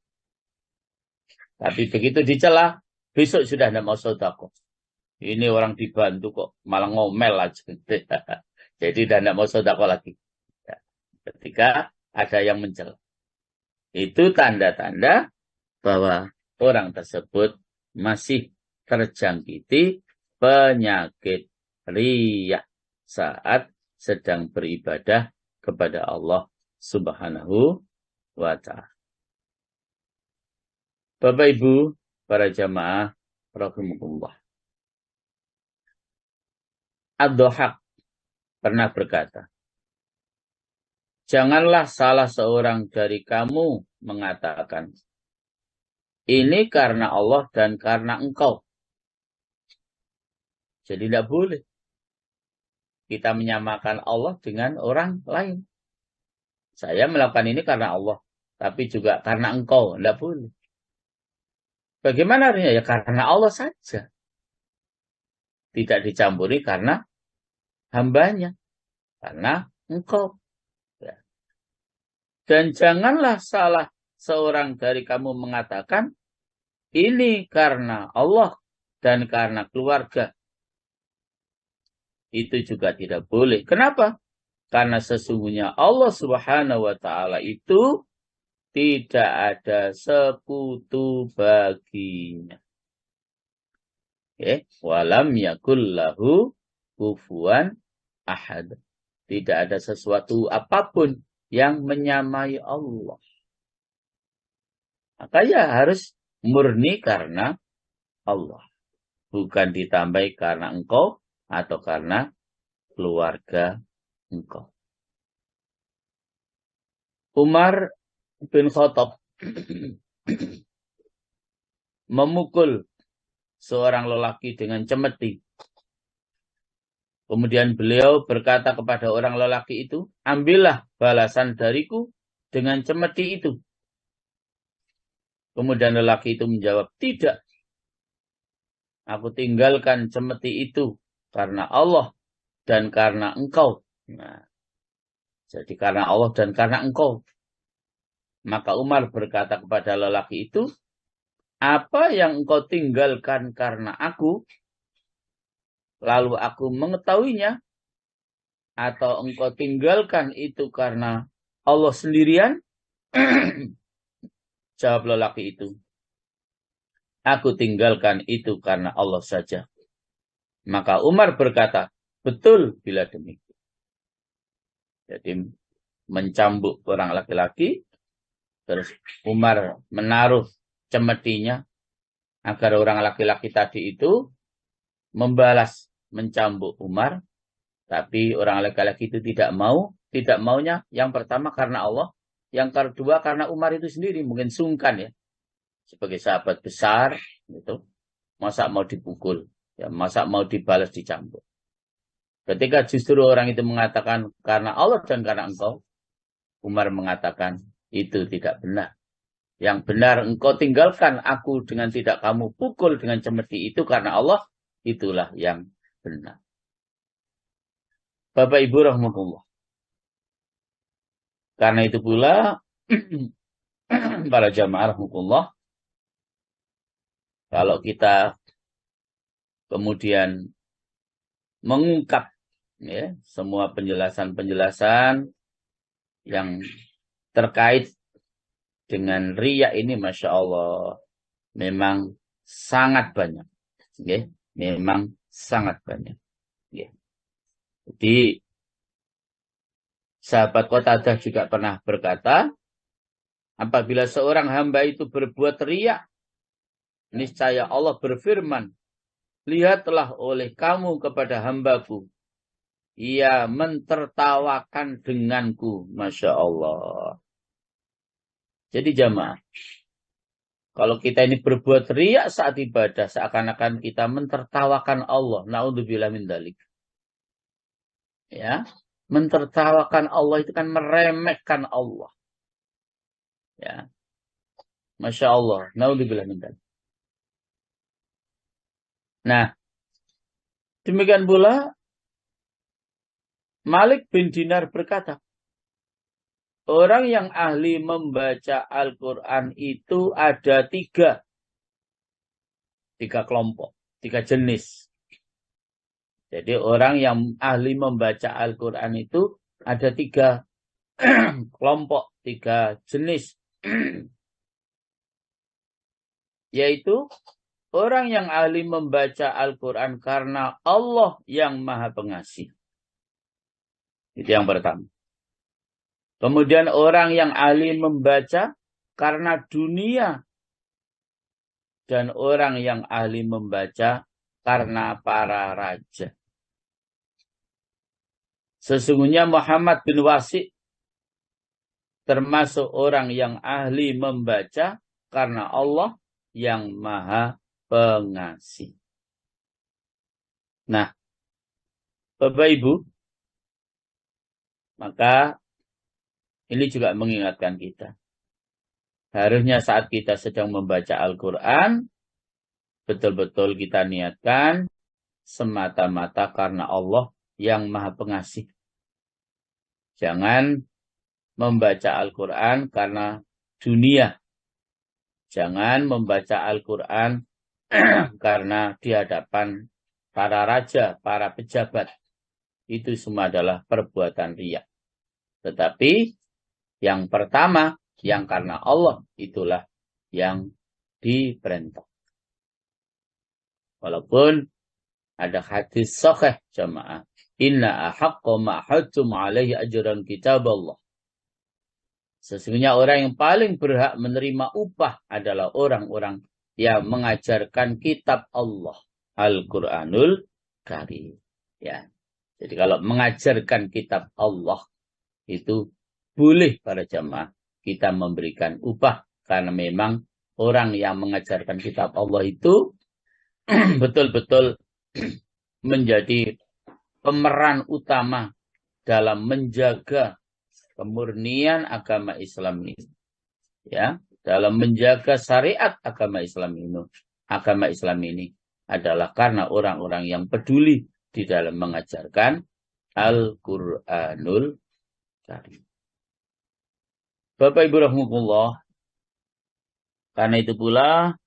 Tapi begitu dicela, besok sudah tidak mau sedekah. Ini orang dibantu kok malah ngomel aja. Jadi tidak mau sedekah lagi. Ketika ada yang mencela. Itu tanda-tanda bahwa orang tersebut masih terjangkiti penyakit riya saat sedang beribadah kepada Allah Subhanahu wa ta'ala. Bapak Ibu, para jamaah, rahimakumullah. Ad-Dhahhak pernah berkata, janganlah salah seorang dari kamu mengatakan, ini karena Allah dan karena engkau. Jadi tidak boleh kita menyamakan Allah dengan orang lain. Saya melakukan ini karena Allah, tapi juga karena engkau. Tidak boleh. Bagaimana artinya? Ya karena Allah saja. Tidak dicampuri karena hambanya. Karena engkau. Ya. Dan janganlah salah seorang dari kamu mengatakan, ini karena Allah dan karena keluarga. Itu juga tidak boleh. Kenapa? Karena sesungguhnya Allah Subhanahu wa Ta'ala itu tidak ada sekutu baginya. Okay. Walam yakul lahu kufuwan ahad. Tidak ada sesuatu apapun yang menyamai Allah. Maka ya harus murni karena Allah. Bukan ditambahi karena engkau atau karena keluarga engkau. Umar bin Khattab memukul seorang lelaki dengan cemeti. Kemudian beliau berkata kepada orang lelaki itu, ambillah balasan dariku dengan cemeti itu. Kemudian lelaki itu menjawab, tidak. Aku tinggalkan cemeti itu karena Allah dan karena engkau. Nah, jadi karena Allah dan karena engkau. Maka Umar berkata kepada lelaki itu, apa yang engkau tinggalkan karena aku, lalu aku mengetahuinya, atau engkau tinggalkan itu karena Allah sendirian? Jawab lelaki itu, aku tinggalkan itu karena Allah saja. Maka Umar berkata, betul bila demikian. Jadi mencambuk orang laki-laki, terus Umar menaruh cemetinya agar orang laki-laki tadi itu membalas mencambuk Umar, tapi orang laki-laki itu tidak maunya yang pertama karena Allah, yang kedua karena Umar itu sendiri mungkin sungkan ya, sebagai sahabat besar gitu, masa mau dipukul, ya masa mau dibalas dicambuk. Ketika justru orang itu mengatakan karena Allah dan karena engkau, Umar mengatakan itu tidak benar. Yang benar engkau tinggalkan aku dengan tidak kamu pukul dengan cemeti itu karena Allah, itulah yang benar. Bapak Ibu rahmatullah. Karena itu pula para jamaah rahmatullah, kalau kita kemudian mengungkap ya, semua penjelasan-penjelasan yang terkait dengan riya ini, Masya Allah, memang sangat banyak. Ya, memang sangat banyak. Ya. Jadi, sahabat Qatadah juga pernah berkata, apabila seorang hamba itu berbuat riya, niscaya Allah berfirman, lihatlah oleh kamu kepada hambaku, ia mentertawakan denganku. Masya Allah. Jadi jamaah, kalau kita ini berbuat riya saat ibadah, seakan-akan kita mentertawakan Allah. Na'udzubillah min dzalik. Ya, mentertawakan Allah itu kan meremehkan Allah. Ya, Masya Allah. Na'udzubillah min dzalik. Nah, demikian pula Malik bin Dinar berkata, orang yang ahli membaca Al-Quran itu ada tiga kelompok, tiga jenis. Jadi orang yang ahli membaca Al-Quran itu ada tiga kelompok, tiga jenis. Yaitu orang yang ahli membaca Al-Quran karena Allah yang Maha Pengasih. Itu yang pertama. Kemudian orang yang ahli membaca karena dunia dan orang yang ahli membaca karena para raja. Sesungguhnya Muhammad bin Wasi' termasuk orang yang ahli membaca karena Allah yang Maha Pengasih. Nah, Bapak Ibu, maka ini juga mengingatkan kita. Harusnya saat kita sedang membaca Al-Quran, betul-betul kita niatkan semata-mata karena Allah yang Maha Pengasih. Jangan membaca Al-Quran karena dunia. Jangan membaca Al-Quran karena di hadapan para raja, para pejabat. Itu semua adalah perbuatan riya. Tetapi yang pertama, yang karena Allah, itulah yang diperintah. Walaupun ada hadis sahih jamaah. Inna ahaqqa ma'hadtum alaihi ajran kitab Allah. Sesungguhnya orang yang paling berhak menerima upah adalah orang-orang yang mengajarkan kitab Allah. Al-Quranul Karim. Ya. Jadi kalau mengajarkan kitab Allah itu boleh para jamaah kita memberikan upah. Karena memang orang yang mengajarkan kitab Allah itu betul-betul menjadi pemeran utama dalam menjaga kemurnian agama Islam ini. Ya, dalam menjaga syariat agama Islam ini. Agama Islam ini adalah karena orang-orang yang peduli di dalam mengajarkan Al-Quranul Karim. Bapak Ibu rahimahullah, karena itu pula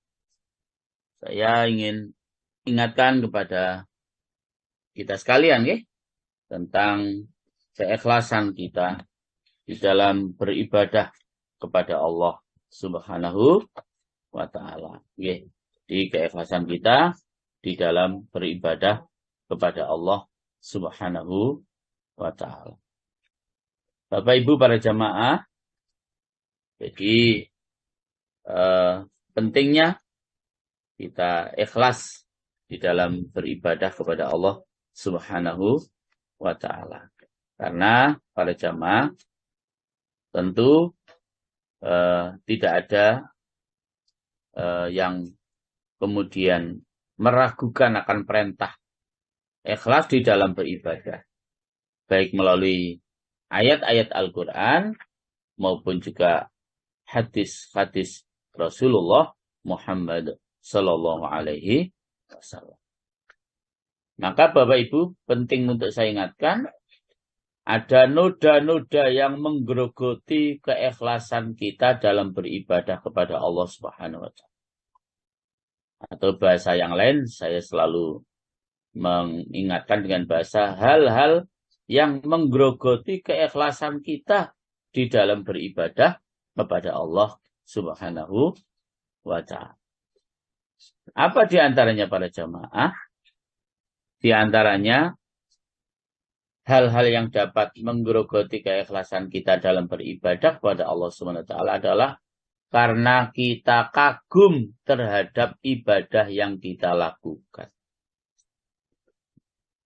saya ingin ingatkan kepada kita sekalian ya, tentang keikhlasan kita di dalam beribadah kepada Allah Subhanahu wa Ta'ala. Ya, di keikhlasan kita di dalam beribadah kepada Allah Subhanahu wa Ta'ala. Bapak Ibu para jamaah, jadi pentingnya kita ikhlas di dalam beribadah kepada Allah Subhanahu wa Ta'ala. Karena para jamaah tentu tidak ada yang kemudian meragukan akan perintah ikhlas di dalam beribadah. Baik melalui ayat-ayat Al-Quran maupun juga hadis-hadis Rasulullah Muhammad Sallallahu Alaihi Wasallam. Maka Bapak Ibu penting untuk saya ingatkan, ada noda-noda yang menggerogoti keikhlasan kita dalam beribadah kepada Allah Subhanahu wa Ta'ala. Atau bahasa yang lain, saya selalu mengingatkan dengan bahasa hal-hal yang menggerogoti keikhlasan kita di dalam beribadah kepada Allah Subhanahu wa Ta'ala. Apa di antaranya para jamaah? Di antaranya hal-hal yang dapat menggerogoti keikhlasan kita dalam beribadah kepada Allah Subhanahu wa Ta'ala adalah karena kita kagum terhadap ibadah yang kita lakukan.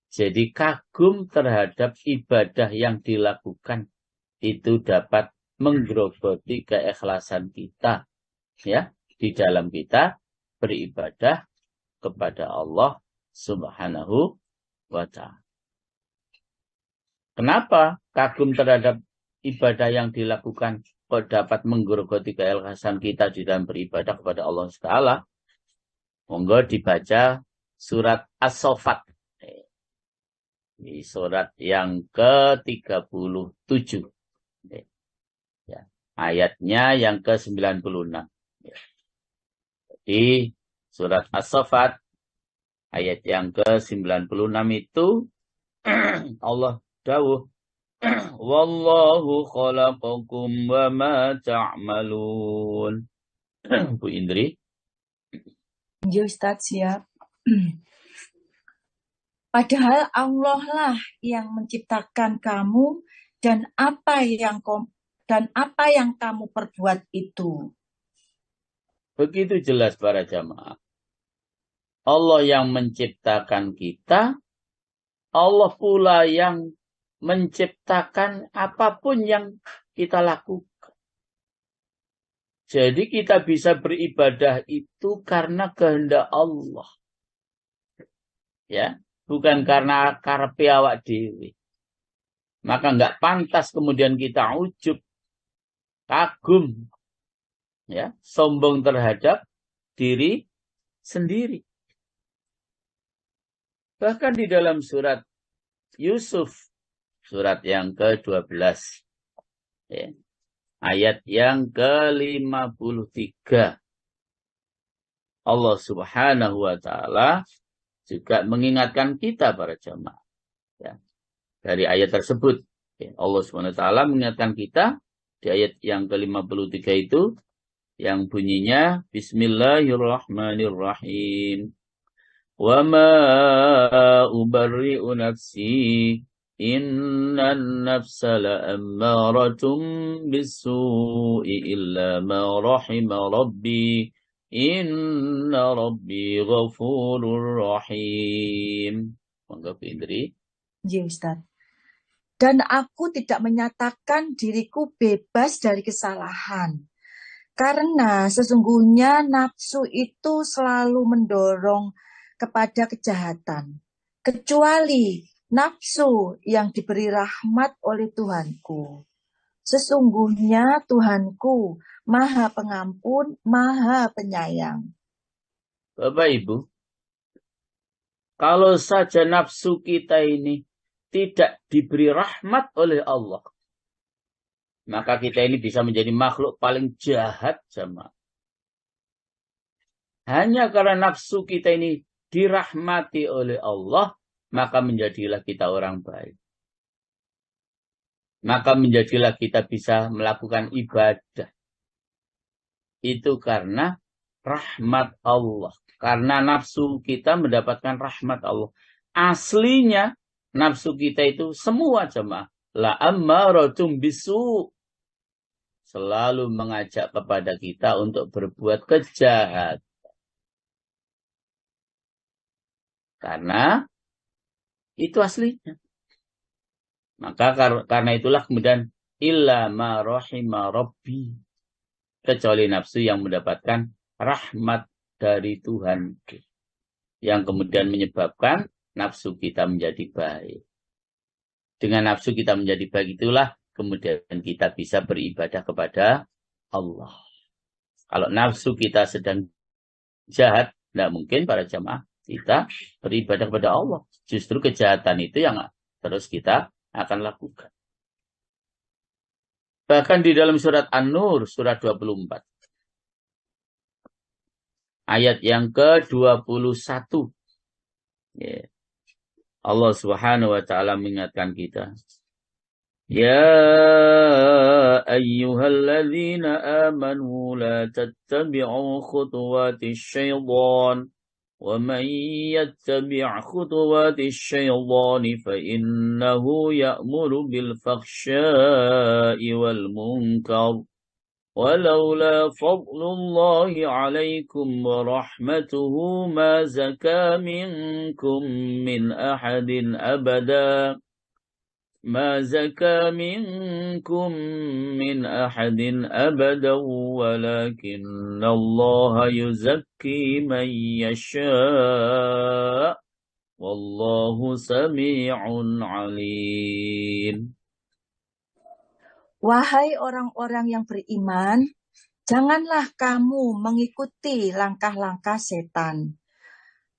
Jadi kagum terhadap ibadah yang dilakukan itu dapat menggerogoti keikhlasan kita ya di dalam kita beribadah kepada Allah Subhanahu wa Ta'ala. Kenapa kagum terhadap ibadah yang dilakukan kok dapat menggerogoti keikhlasan kita di dalam beribadah kepada Allah Ta'ala? Monggo dibaca surat As-Saffat. Di surat yang ke-37. Ya, ayatnya yang ke-96. Ya. Jadi surat As-Saffat ayat yang ke-96 itu Allah dawuh, wallahu khalaqakum wa ma ta'malun. Bu Indri. Ya Ustaz, siap. Padahal Allah lah yang menciptakan kamu dan apa yang kamu perbuat itu. Begitu jelas para jamaah. Allah yang menciptakan kita, Allah pula yang menciptakan apapun yang kita lakukan. Jadi kita bisa beribadah itu karena kehendak Allah. Ya, bukan karena karepe awak dewe. Maka enggak pantas kemudian kita ujub, kagum, ya, sombong terhadap diri sendiri. Bahkan di dalam surat Yusuf, surat yang ke-12, ya, ayat yang ke-53. Allah Subhanahu wa Ta'ala juga mengingatkan kita para jamaah. Ya, dari ayat tersebut, ya, Allah Subhanahu wa Ta'ala mengingatkan kita di ayat yang ke-53 itu yang bunyinya Bismillahirrahmanirrahim. Wa ma ubarri'u nafsi innan nafsa la'ammaratum bisu'i illa ma rahima rabbi inna rabbi ghafurur rahim. Monggo Bu Indri. Ya, Ustaz. Dan aku tidak menyatakan diriku bebas dari kesalahan. Karena sesungguhnya nafsu itu selalu mendorong kepada kejahatan. Kecuali nafsu yang diberi rahmat oleh Tuhanku. Sesungguhnya Tuhanku Maha Pengampun, Maha Penyayang. Bapak Ibu, kalau saja nafsu kita ini tidak diberi rahmat oleh Allah, maka kita ini bisa menjadi makhluk paling jahat jamaah. Hanya karena nafsu kita ini dirahmati oleh Allah, maka menjadilah kita orang baik. Maka menjadilah kita bisa melakukan ibadah. Itu karena rahmat Allah. Karena nafsu kita mendapatkan rahmat Allah. Aslinya nafsu kita itu semua jemaah. La ammaratum bisu. Selalu mengajak kepada kita untuk berbuat kejahatan. Karena itu aslinya. Maka karena itulah kemudian illa ma rahima rabbi. Kecuali nafsu yang mendapatkan rahmat dari Tuhan. Yang kemudian menyebabkan nafsu kita menjadi baik. Dengan nafsu kita menjadi baik itulah kemudian kita bisa beribadah kepada Allah. Kalau nafsu kita sedang jahat, tidak mungkin para jamaah kita beribadah kepada Allah. Justru kejahatan itu yang terus kita akan lakukan. Bahkan di dalam surat An-Nur, surat 24. Ayat yang ke-21. Ya. Allah Subhanahu wa Ta'ala mengingatkan kita. Ya ayyuhalladzina amanu la tattabi'u khutuwatis syaitan. وَمَنْ يَتَّبِعْ خُطُوَاتِ الشَّيْطَانِ فَإِنَّهُ يَأْمُرُ بِالْفَحْشَاءِ وَالْمُنكَرِ وَلَوْلَا فَضْلُ اللَّهِ عَلَيْكُمْ وَرَحْمَتُهُ مَا زَكَى مِنْكُمْ مِنْ أَحَدٍ أَبَدًا ما زكى منكم من أحد أبدا ولكن الله يزكي من يشاء والله سميع عليم. Wahai orang-orang yang beriman, janganlah kamu mengikuti langkah-langkah setan.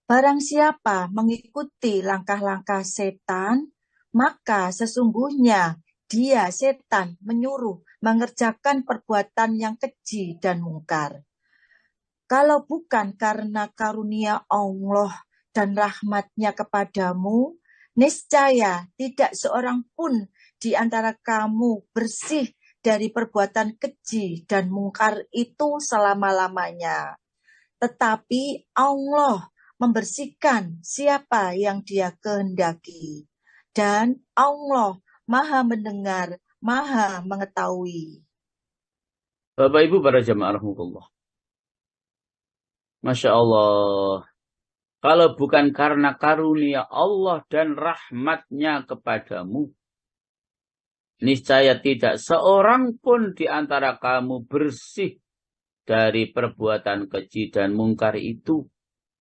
Barang siapa mengikuti langkah-langkah setan, maka sesungguhnya dia setan menyuruh mengerjakan perbuatan yang keji dan mungkar. Kalau bukan karena karunia Allah dan rahmatnya kepadamu, niscaya tidak seorang pun di antara kamu bersih dari perbuatan keji dan mungkar itu selama-lamanya. Tetapi Allah membersihkan siapa yang Dia kehendaki. Dan Allah Maha mendengar, Maha mengetahui. Bapak Ibu para jamaah rahmatullah. Masya Allah. Kalau bukan karena karunia Allah dan rahmatnya kepadamu, niscaya tidak seorang pun di antara kamu bersih dari perbuatan keji dan mungkar itu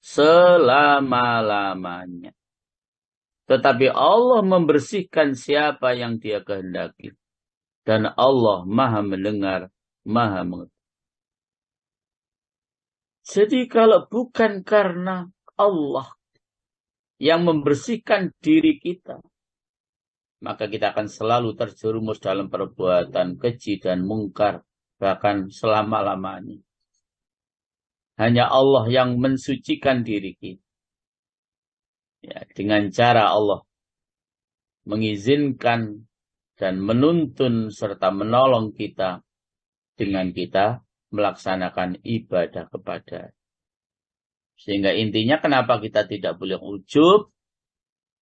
selama-lamanya. Tetapi Allah membersihkan siapa yang Dia kehendaki. Dan Allah Maha mendengar, Maha mengetahui. Jadi kalau bukan karena Allah yang membersihkan diri kita, maka kita akan selalu terjerumus dalam perbuatan keji dan mungkar, bahkan selama-lamanya. Hanya Allah yang mensucikan diri kita. Ya, dengan cara Allah mengizinkan dan menuntun serta menolong kita dengan kita melaksanakan ibadah kepada. Sehingga intinya kenapa kita tidak boleh ujub,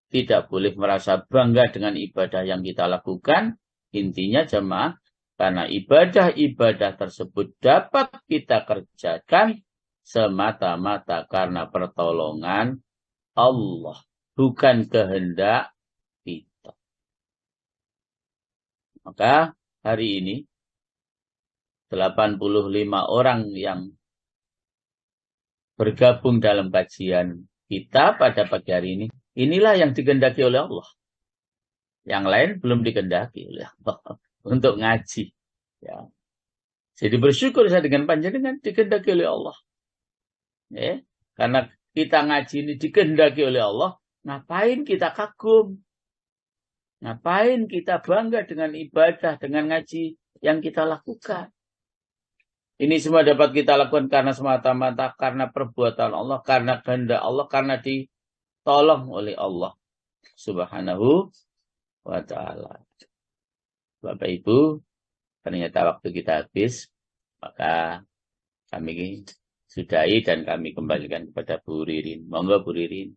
tidak boleh merasa bangga dengan ibadah yang kita lakukan. Intinya jemaah, karena ibadah-ibadah tersebut dapat kita kerjakan semata-mata karena pertolongan Allah, bukan kehendak kita. Maka hari ini 85 orang yang bergabung dalam kajian kita pada pagi hari ini, inilah yang dikehendaki oleh Allah. Yang lain belum dikehendaki oleh Allah untuk ngaji. Ya. Jadi bersyukur saya dengan panjenengan dikehendaki oleh Allah. Ya. Karena kita ngaji ini dikehendaki oleh Allah, ngapain kita kagum? Ngapain kita bangga dengan ibadah, dengan ngaji yang kita lakukan? Ini semua dapat kita lakukan karena semata-mata karena perbuatan Allah, karena kehendak Allah, karena ditolong oleh Allah Subhanahu wa ta'ala. Bapak Ibu, ternyata waktu kita habis, maka kami sudahi dan kami kembalikan kepada Bu Ririn. Monggo Bu Ririn.